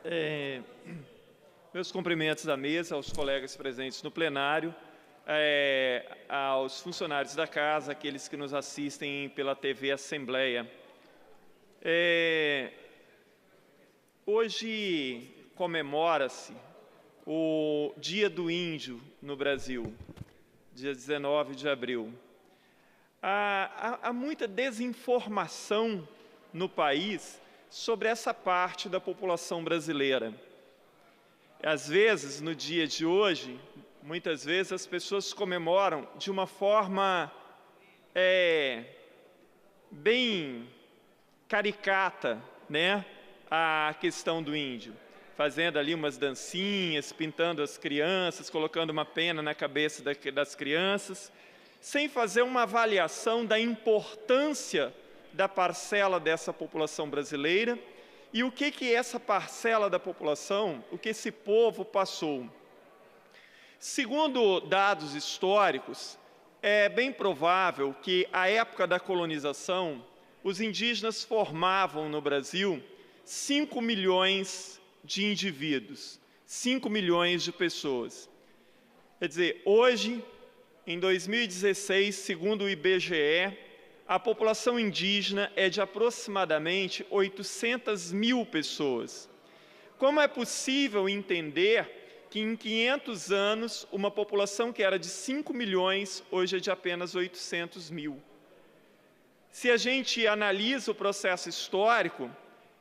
É, Meus cumprimentos à mesa, aos colegas presentes no plenário, aos funcionários da Casa, aqueles que nos assistem pela TV Assembleia. Hoje comemora-se o Dia do Índio no Brasil, dia 19 de abril. Há muita desinformação no país sobre essa parte da população brasileira. Às vezes, no dia de hoje, muitas vezes as pessoas comemoram de uma forma bem caricata, né, a questão do índio, fazendo ali umas dancinhas, pintando as crianças, colocando uma pena na cabeça das crianças, sem fazer uma avaliação da importância da parcela dessa população brasileira e o que essa parcela da população, o que esse povo passou. Segundo dados históricos, é bem provável que, à época da colonização, os indígenas formavam no Brasil 5 milhões de indivíduos, 5 milhões de pessoas. Quer dizer, hoje, em 2016, segundo o IBGE, a população indígena é de aproximadamente 800 mil pessoas. Como é possível entender que em 500 anos, uma população que era de 5 milhões, hoje é de apenas 800 mil? Se a gente analisa o processo histórico,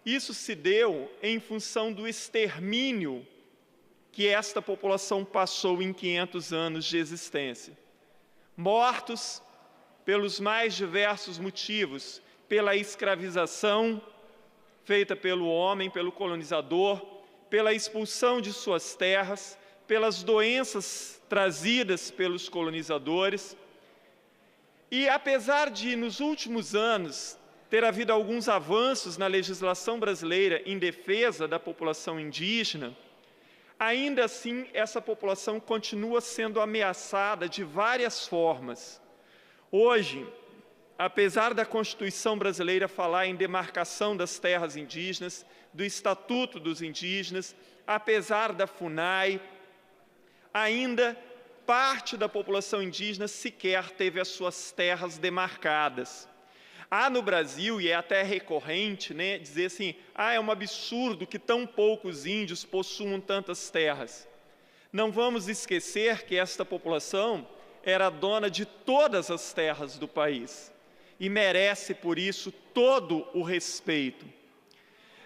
isso se deu em função do extermínio que esta população passou em 500 anos de existência. Mortos pelos mais diversos motivos, pela escravização feita pelo homem, pelo colonizador, pela expulsão de suas terras, pelas doenças trazidas pelos colonizadores. E apesar de, nos últimos anos, ter havido alguns avanços na legislação brasileira em defesa da população indígena, ainda assim essa população continua sendo ameaçada de várias formas. Hoje, apesar da Constituição brasileira falar em demarcação das terras indígenas, do Estatuto dos Indígenas, apesar da FUNAI, ainda parte da população indígena sequer teve as suas terras demarcadas. Há no Brasil, e é até recorrente, né, dizer assim, é um absurdo que tão poucos índios possuam tantas terras. Não vamos esquecer que esta população era dona de todas as terras do país e merece, por isso, todo o respeito.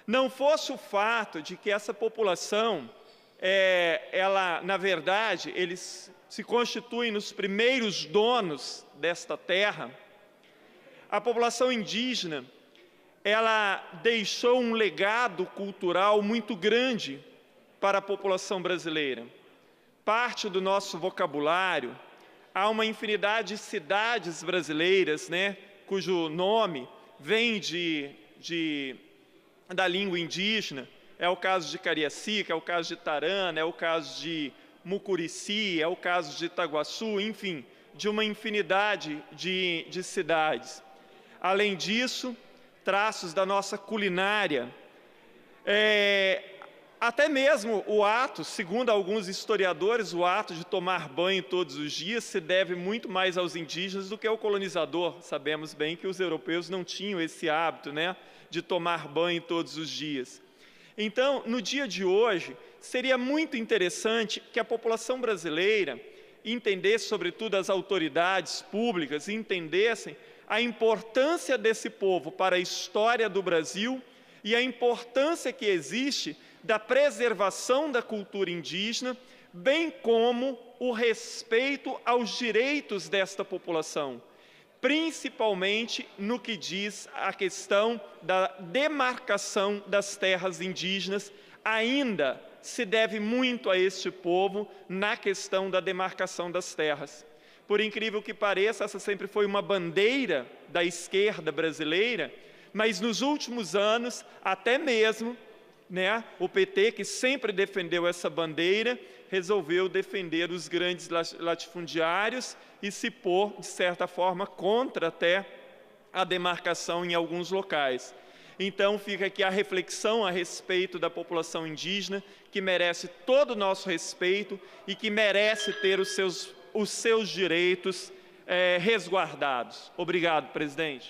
Não fosse o fato de que essa população, na verdade, eles se constituem nos primeiros donos desta terra, a população indígena, ela deixou um legado cultural muito grande para a população brasileira. Parte do nosso vocabulário, há uma infinidade de cidades brasileiras, né, cujo nome vem da língua indígena. É o caso de Cariacica, é o caso de Tarana, é o caso de Mucurici, é o caso de Itaguaçu, enfim, de uma infinidade de cidades. Além disso, traços da nossa culinária. Até mesmo o ato, segundo alguns historiadores, o ato de tomar banho todos os dias se deve muito mais aos indígenas do que ao colonizador. Sabemos bem que os europeus não tinham esse hábito, né, de tomar banho todos os dias. Então, no dia de hoje, seria muito interessante que a população brasileira entendesse, sobretudo as autoridades públicas, entendessem a importância desse povo para a história do Brasil e a importância que existe da preservação da cultura indígena, bem como o respeito aos direitos desta população, principalmente no que diz a questão da demarcação das terras indígenas. Ainda se deve muito a este povo na questão da demarcação das terras. Por incrível que pareça, essa sempre foi uma bandeira da esquerda brasileira, mas nos últimos anos, até mesmo, né, o PT, que sempre defendeu essa bandeira, resolveu defender os grandes latifundiários e se pôr, de certa forma, contra até a demarcação em alguns locais. Então, fica aqui a reflexão a respeito da população indígena, que merece todo o nosso respeito e que merece ter os seus direitos resguardados. Obrigado, presidente.